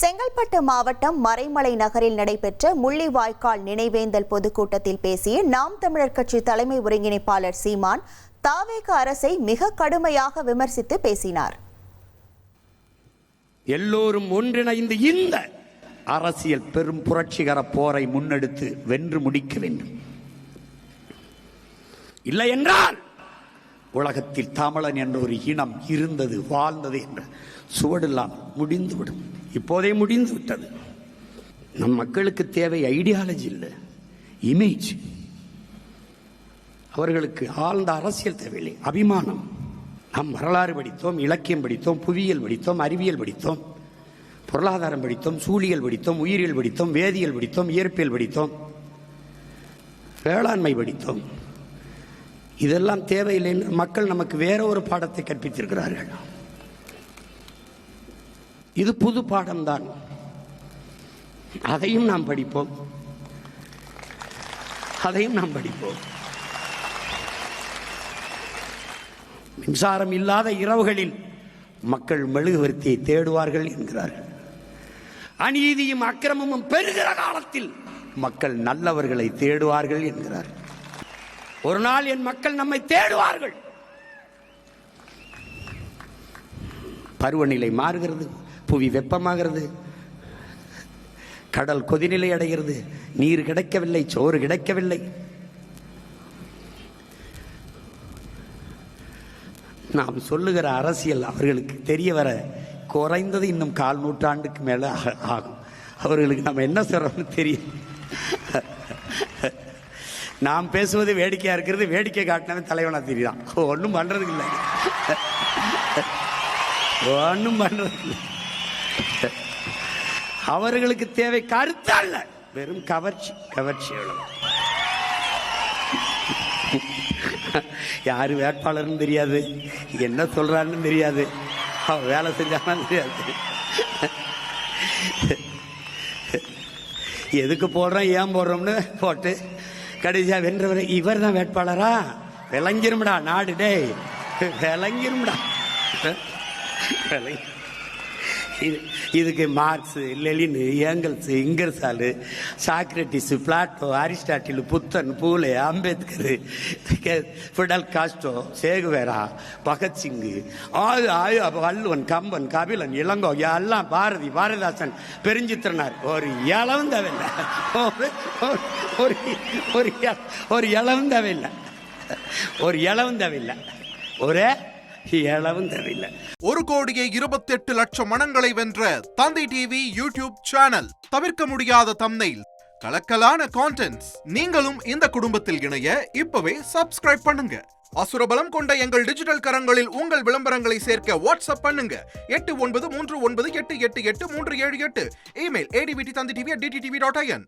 செங்கல்பட்டு மாவட்டம் மறைமலை நகரில் நடைபெற்ற முள்ளிவாய்க்கால் நினைவேந்தல் பொதுக்கூட்டத்தில் பேசிய நாம் தமிழர் கட்சி தலைமை ஒருங்கிணைப்பாளர் சீமான் தாவேக அரசை மிக கடுமையாக விமர்சித்து பேசினார். எல்லோரும் ஒன்றிணைந்து இந்த அரசியல் பெரும் புரட்சிகர போரை முன்னெடுத்து வென்று முடிக்க வேண்டும். இல்லை என்றால் உலகத்தில் தமிழன் என்ற ஒரு இனம் இருந்தது, வாழ்ந்தது என்ற சுவடெல்லாம் முடிந்துவிடும். இப்போதே முடிந்து விட்டது. நம் மக்களுக்கு தேவை ஐடியாலஜி இல்லை, இமேஜ். அவர்களுக்கு ஆழ்ந்த அரசியல் தேவையில்லை, அபிமானம். நாம் வரலாறு படித்தோம், இலக்கியம் படித்தோம், புவியியல் படித்தோம், அறிவியல் படித்தோம், பொருளாதாரம் படித்தோம், சூழியல் படித்தோம், உயிரியல் படித்தோம், வேதியியல் படித்தோம், இயற்பியல் படித்தோம், வேளாண்மை படித்தோம். இதெல்லாம் தேவையில்லை என்று மக்கள் நமக்கு வேற ஒரு பாடத்தை கற்பித்திருக்கிறார்கள். இது புது பாடம்தான். அதையும் நாம் படிப்போம், அதையும் நாம் படிப்போம். மின்சாரம் இல்லாத இரவுகளில் மக்கள் மெழுகுவர்த்தியை தேடுவார்கள் என்கிறார்கள். அநீதியும் அக்கிரமமும் பெருகிற காலத்தில் மக்கள் நல்லவர்களை தேடுவார்கள் என்கிறார்கள். ஒரு நாள் என் மக்கள் நம்மை தேடுவார்கள். பருவநிலை மாறுகிறது, புவி வெப்பமாகிறது, கடல் கொதிநிலை அடைகிறது, நீர் கிடைக்கவில்லை, சோறு கிடைக்கவில்லை. நாம் சொல்லுகிற அரசியல் அவர்களுக்கு தெரிய வர குறைந்தது இன்னும் 1/4 நூற்றாண்டுக்கு மேல ஆகும். அவர்களுக்கு நம்ம என்ன சொல்றோம்னு தெரியும். நாம் பேசுவது வேடிக்கையா இருக்கிறது, வேடிக்கை காட்டினவன் தலைவனா தெரியுதான். ஒன்றும் பண்றதுக்கு இல்லை, ஒன்றும் பண்றது இல்லை. அவர்களுக்கு தேவை கருத்து அல்ல, வெறும் கவர்ச்சி. கவர்ச்சி யாரு வேட்பாளர்னு தெரியாது, என்ன சொல்றான்னு தெரியாது, அவன் வேலை செஞ்சாலும் தெரியாது, எதுக்கு போடுறோம் ஏன் போடுறோம்னு போட்டு கடைசியா வென்றவரை இவர் தான் வேட்பாளரா விளங்கிரும்டா நாடு. டே விளங்கிரும்டா. இதுக்கு Marx, Lenin, Engels, Ingersoll, Socrates, Plato, Aristotle, Buddhan, Phule, Ambedkar, Fidel Castro, Che Guevara, Bhagat Singh, Valluvan, Kamban, Kapilan, Ilango, எல்லாம் பாரதி, பாரதிதாசன், பெருஞ்சித்திரனார். ஒரு இளவும் தேவையில்லை, ஒரு இளவும் தேவையில்லை, ஒரு இளவும் தேவையில்லை, ஒரே இளவும் தேவையில்லை. 1,28,00,000 மனங்களை வென்ற தந்தை டிவி யூடியூப் சேனல். தவிர்க்க முடியாத தம்ப்நெயில், கலக்கலான கான்டென்ட்ஸ். நீங்களும் இந்த குடும்பத்தில் இணைய இப்பவே சப்ஸ்கிரைப் பண்ணுங்க. அசுரபலம் கொண்ட எங்கள் டிஜிட்டல் கரங்களில் உங்கள் விளம்பரங்களை சேர்க்க வாட்ஸ்அப் பண்ணுங்க. 893988883778. Email advttantitv@dttv.in.